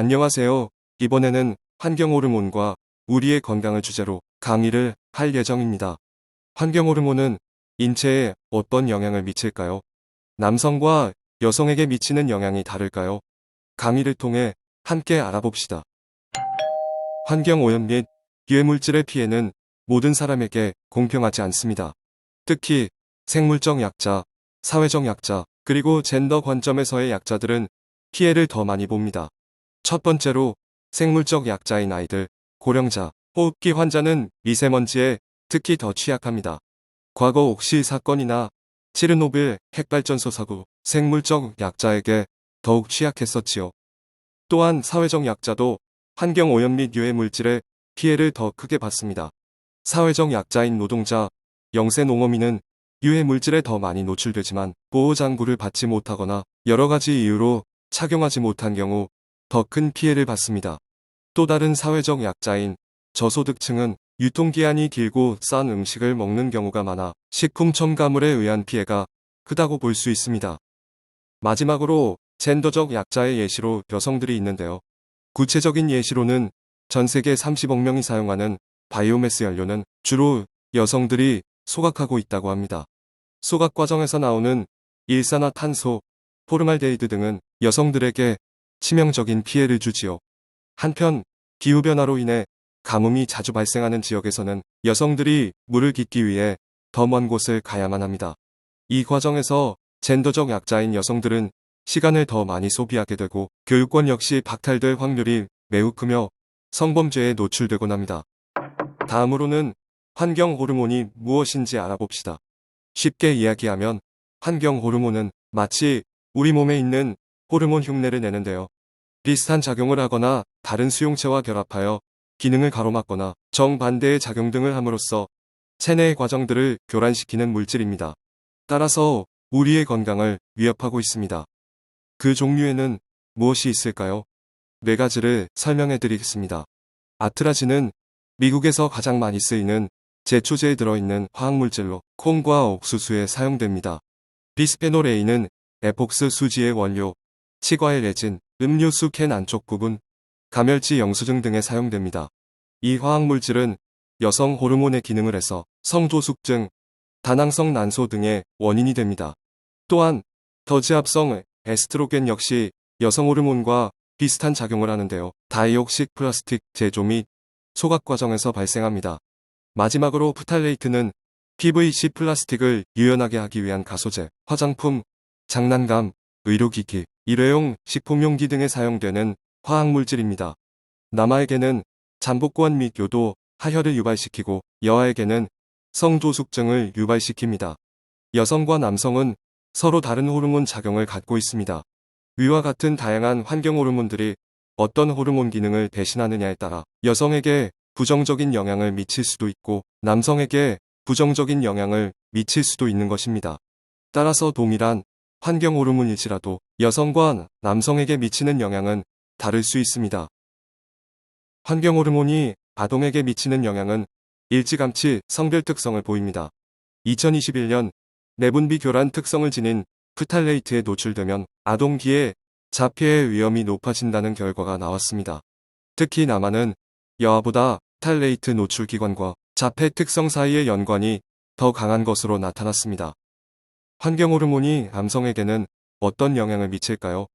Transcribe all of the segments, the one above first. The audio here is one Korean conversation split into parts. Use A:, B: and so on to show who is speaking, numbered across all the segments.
A: 안녕하세요. 이번에는 환경호르몬과 우리의 건강을 주제로 강의를 할 예정입니다. 환경호르몬은 인체에 어떤 영향을 미칠까요? 남성과 여성에게 미치는 영향이 다를까요? 강의를 통해 함께 알아봅시다. 환경오염 및 유해물질의 피해는 모든 사람에게 공평하지 않습니다. 특히 생물적 약자, 사회적 약자, 그리고 젠더 관점에서의 약자들은 피해를 더 많이 봅니다. 첫 번째로 생물적 약자인 아이들, 고령자, 호흡기 환자는 미세먼지에 특히 더 취약합니다. 과거 옥시 사건이나 체르노빌 핵발전소 사고, 생물적 약자에게 더욱 취약했었지요. 또한 사회적 약자도 환경오염 및 유해물질의 피해를 더 크게 받습니다. 사회적 약자인 노동자, 영세 농어민은 유해물질에 더 많이 노출되지만 보호장구를 받지 못하거나 여러 가지 이유로 착용하지 못한 경우 더 큰 피해를 받습니다. 또 다른 사회적 약자인 저소득층은 유통기한이 길고 싼 음식을 먹는 경우가 많아 식품 첨가물에 의한 피해가 크다고 볼 수 있습니다. 마지막으로 젠더적 약자의 예시로 여성들이 있는데요. 구체적인 예시로는 전 세계 30억 명이 사용하는 바이오매스 연료는 주로 여성들이 소각하고 있다고 합니다. 소각 과정에서 나오는 일산화탄소, 포르말데히드 등은 여성들에게 치명적인 피해를 주지요. 한편 기후변화로 인해 가뭄이 자주 발생하는 지역에서는 여성들이 물을 깃기 위해 더 먼 곳을 가야만 합니다. 이 과정에서 젠더적 약자인 여성들은 시간을 더 많이 소비하게 되고 교육권 역시 박탈될 확률이 매우 크며 성범죄에 노출되곤 합니다. 다음으로는 환경 호르몬이 무엇인지 알아봅시다. 쉽게 이야기하면 환경 호르몬은 마치 우리 몸에 있는 호르몬 흉내를 내는데요. 비슷한 작용을 하거나 다른 수용체와 결합하여 기능을 가로막거나 정반대의 작용 등을 함으로써 체내의 과정들을 교란시키는 물질입니다. 따라서 우리의 건강을 위협하고 있습니다. 그 종류에는 무엇이 있을까요? 네 가지를 설명해 드리겠습니다. 아트라진은 미국에서 가장 많이 쓰이는 제초제에 들어있는 화학물질로 콩과 옥수수에 사용됩니다. 비스페놀 A는 에폭스 수지의 원료, 치과의 레진, 음료수 캔 안쪽 부분, 가멸치 영수증 등에 사용됩니다. 이 화학물질은 여성 호르몬의 기능을 해서 성조숙증, 다낭성 난소 등의 원인이 됩니다. 또한 더지합성 에스트로겐 역시 여성 호르몬과 비슷한 작용을 하는데요. 다이옥식 플라스틱 제조 및 소각 과정에서 발생합니다. 마지막으로 프탈레이트는 PVC 플라스틱을 유연하게 하기 위한 가소제, 화장품, 장난감, 의료기기, 일회용, 식품용기 등에 사용되는 화학물질입니다. 남아에게는 잠복관 및 요도, 하혈을 유발시키고 여아에게는 성조숙증을 유발시킵니다. 여성과 남성은 서로 다른 호르몬 작용을 갖고 있습니다. 위와 같은 다양한 환경 호르몬들이 어떤 호르몬 기능을 대신하느냐에 따라 여성에게 부정적인 영향을 미칠 수도 있고 남성에게 부정적인 영향을 미칠 수도 있는 것입니다. 따라서 동일한 환경 호르몬일지라도 여성과 남성에게 미치는 영향은 다를 수 있습니다. 환경 호르몬이 아동에게 미치는 영향은 일찌감치 성별 특성을 보입니다. 2021년 내분비 교란 특성을 지닌 프탈레이트에 노출되면 아동기에 자폐의 위험이 높아진다는 결과가 나왔습니다. 특히 남아는 여아보다 프탈레이트 노출 기관과 자폐 특성 사이의 연관이 더 강한 것으로 나타났습니다. 환경 호르몬이 남성에게는 어떤 영향을 미칠까요?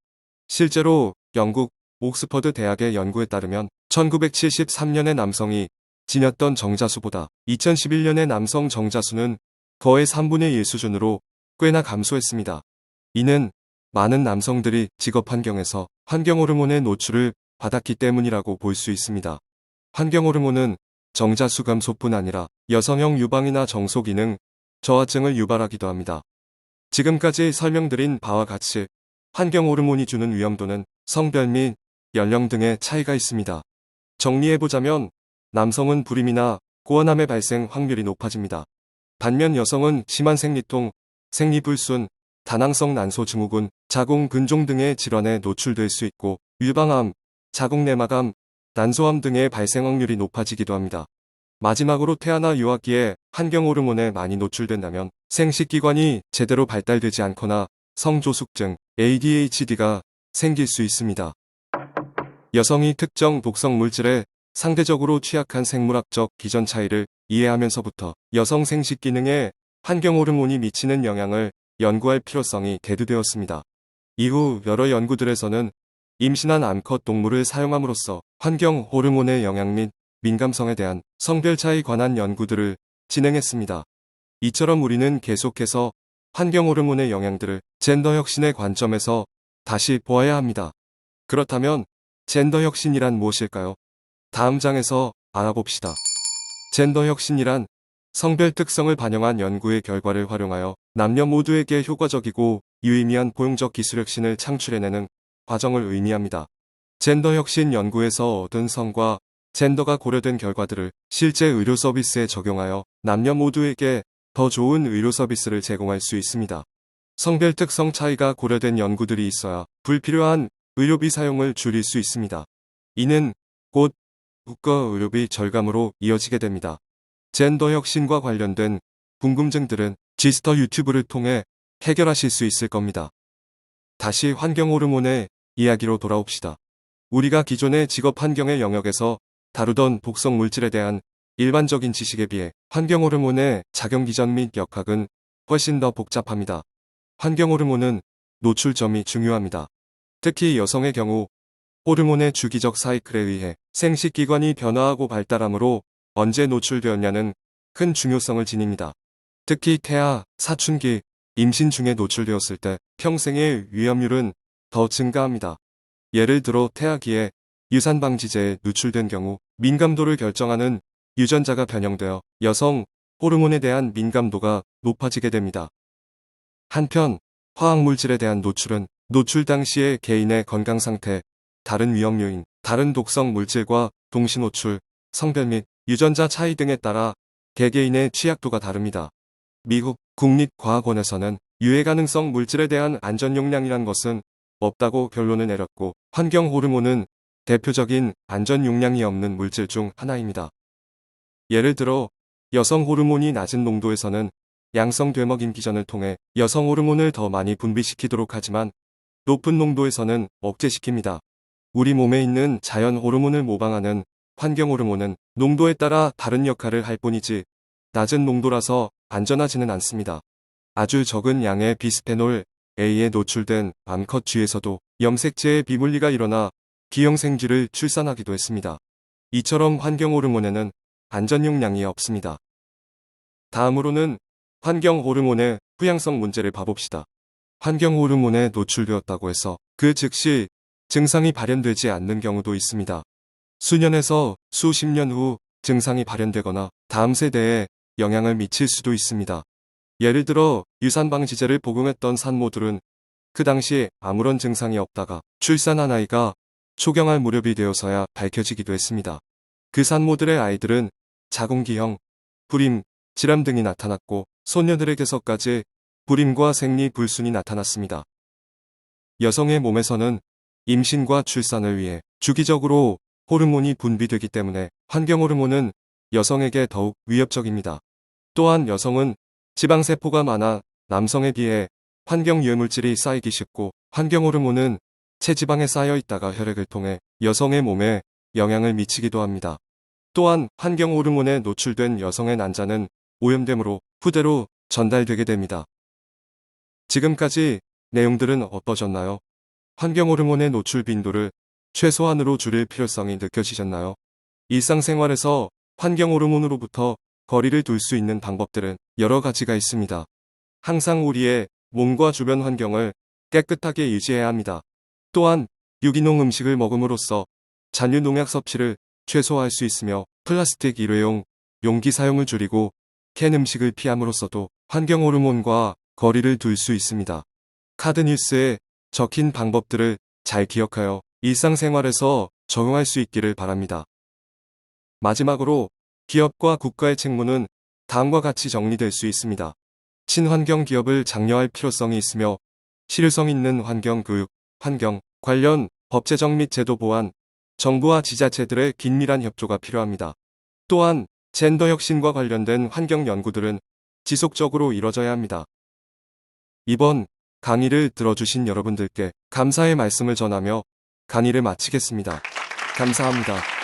A: 실제로 영국 옥스퍼드 대학의 연구에 따르면 1973년의 남성이 지녔던 정자수보다 2011년의 남성 정자수는 거의 3분의 1 수준으로 꽤나 감소했습니다. 이는 많은 남성들이 직업 환경에서 환경 호르몬의 노출을 받았기 때문이라고 볼 수 있습니다. 환경 호르몬은 정자수 감소뿐 아니라 여성형 유방이나 정소 기능 저하증을 유발하기도 합니다. 지금까지 설명드린 바와 같이 환경 호르몬이 주는 위험도는 성별 및 연령 등의 차이가 있습니다. 정리해보자면 남성은 불임이나 고환암의 발생 확률이 높아집니다. 반면 여성은 심한 생리통, 생리불순, 다낭성 난소 증후군, 자궁 근종 등의 질환에 노출될 수 있고 유방암, 자궁내막암, 난소암 등의 발생 확률이 높아지기도 합니다. 마지막으로 태아나 유아기에 환경 호르몬에 많이 노출된다면 생식기관이 제대로 발달되지 않거나 성조숙증, ADHD가 생길 수 있습니다. 여성이 특정 독성 물질에 상대적으로 취약한 생물학적 기전 차이를 이해하면서부터 여성 생식 기능에 환경 호르몬이 미치는 영향을 연구할 필요성이 대두되었습니다. 이후 여러 연구들에서는 임신한 암컷 동물을 사용함으로써 환경 호르몬의 영향 및 민감성에 대한 성별 차이 관한 연구들을 진행했습니다. 이처럼 우리는 계속해서 환경 호르몬의 영향들을 젠더 혁신의 관점에서 다시 보아야 합니다. 그렇다면 젠더 혁신이란 무엇일까요? 다음 장에서 알아봅시다. 젠더 혁신이란 성별 특성을 반영한 연구의 결과를 활용하여 남녀 모두에게 효과적이고 유의미한 포용적 기술 혁신을 창출해내는 과정을 의미합니다. 젠더 혁신 연구에서 얻은 성과 젠더가 고려된 결과들을 실제 의료 서비스에 적용하여 남녀 모두에게 더 좋은 의료 서비스를 제공할 수 있습니다. 성별 특성 차이가 고려된 연구들이 있어야 불필요한 의료비 사용을 줄일 수 있습니다. 이는 곧 국가 의료비 절감으로 이어지게 됩니다. 젠더 혁신과 관련된 궁금증들은 지스터 유튜브를 통해 해결하실 수 있을 겁니다. 다시 환경 호르몬의 이야기로 돌아옵시다. 우리가 기존의 직업 환경의 영역에서 다루던 독성 물질에 대한 일반적인 지식에 비해 환경 호르몬의 작용 기전 및 역학은 훨씬 더 복잡합니다. 환경 호르몬은 노출점이 중요합니다. 특히 여성의 경우 호르몬의 주기적 사이클에 의해 생식기관이 변화하고 발달하므로 언제 노출되었냐는 큰 중요성을 지닙니다. 특히 태아, 사춘기, 임신 중에 노출되었을 때 평생의 위험률은 더 증가합니다. 예를 들어 태아기에 유산방지제에 노출된 경우 민감도를 결정하는 유전자가 변형되어 여성 호르몬에 대한 민감도가 높아지게 됩니다. 한편 화학물질에 대한 노출은 노출 당시의 개인의 건강 상태, 다른 위험 요인, 다른 독성 물질과 동시 노출, 성별 및 유전자 차이 등에 따라 개개인의 취약도가 다릅니다. 미국 국립과학원에서는 유해 가능성 물질에 대한 안전 용량이란 것은 없다고 결론을 내렸고 환경 호르몬은 대표적인 안전 용량이 없는 물질 중 하나입니다. 예를 들어 여성 호르몬이 낮은 농도에서는 양성 되먹임 기전을 통해 여성 호르몬을 더 많이 분비시키도록 하지만 높은 농도에서는 억제시킵니다. 우리 몸에 있는 자연 호르몬을 모방하는 환경 호르몬은 농도에 따라 다른 역할을 할 뿐이지 낮은 농도라서 안전하지는 않습니다. 아주 적은 양의 비스페놀 A에 노출된 암컷 쥐에서도 염색체의 비분리가 일어나 기형생쥐를 출산하기도 했습니다. 이처럼 환경 호르몬에는 안전 용량이 없습니다. 다음으로는 환경 호르몬의 후양성 문제를 봐봅시다. 환경 호르몬에 노출되었다고 해서 그 즉시 증상이 발현되지 않는 경우도 있습니다. 수년에서 수십 년 후 증상이 발현되거나 다음 세대에 영향을 미칠 수도 있습니다. 예를 들어 유산방지제를 복용했던 산모들은 그 당시 아무런 증상이 없다가 출산한 아이가 초경할 무렵이 되어서야 밝혀지기도 했습니다. 그 산모들의 아이들은 자궁기형, 불임, 질암 등이 나타났고 소녀들에게서까지 불임과 생리 불순이 나타났습니다. 여성의 몸에서는 임신과 출산을 위해 주기적으로 호르몬이 분비되기 때문에 환경 호르몬은 여성에게 더욱 위협적입니다. 또한 여성은 지방세포가 많아 남성에 비해 환경 유해물질이 쌓이기 쉽고 환경 호르몬은 체지방에 쌓여 있다가 혈액을 통해 여성의 몸에 영향을 미치기도 합니다. 또한 환경 호르몬에 노출된 여성의 난자는 오염됨으로 후대로 전달되게 됩니다. 지금까지 내용들은 어떠셨나요? 환경 호르몬의 노출 빈도를 최소한으로 줄일 필요성이 느껴지셨나요? 일상생활에서 환경 호르몬으로부터 거리를 둘 수 있는 방법들은 여러 가지가 있습니다. 항상 우리의 몸과 주변 환경을 깨끗하게 유지해야 합니다. 또한 유기농 음식을 먹음으로써 잔류 농약 섭취를 최소화할 수 있으며 플라스틱 일회용 용기 사용을 줄이고 캔 음식을 피함으로써도 환경 호르몬과 거리를 둘 수 있습니다. 카드 뉴스에 적힌 방법들을 잘 기억하여 일상생활에서 적용할 수 있기를 바랍니다. 마지막으로 기업과 국가의 책무는 다음과 같이 정리될 수 있습니다. 친환경 기업을 장려할 필요성이 있으며 실효성 있는 환경 교육, 환경 관련 법 제정 및 제도 보완, 정부와 지자체들의 긴밀한 협조가 필요합니다. 또한 젠더 혁신과 관련된 환경 연구들은 지속적으로 이뤄져야 합니다. 이번 강의를 들어주신 여러분들께 감사의 말씀을 전하며 강의를 마치겠습니다. 감사합니다.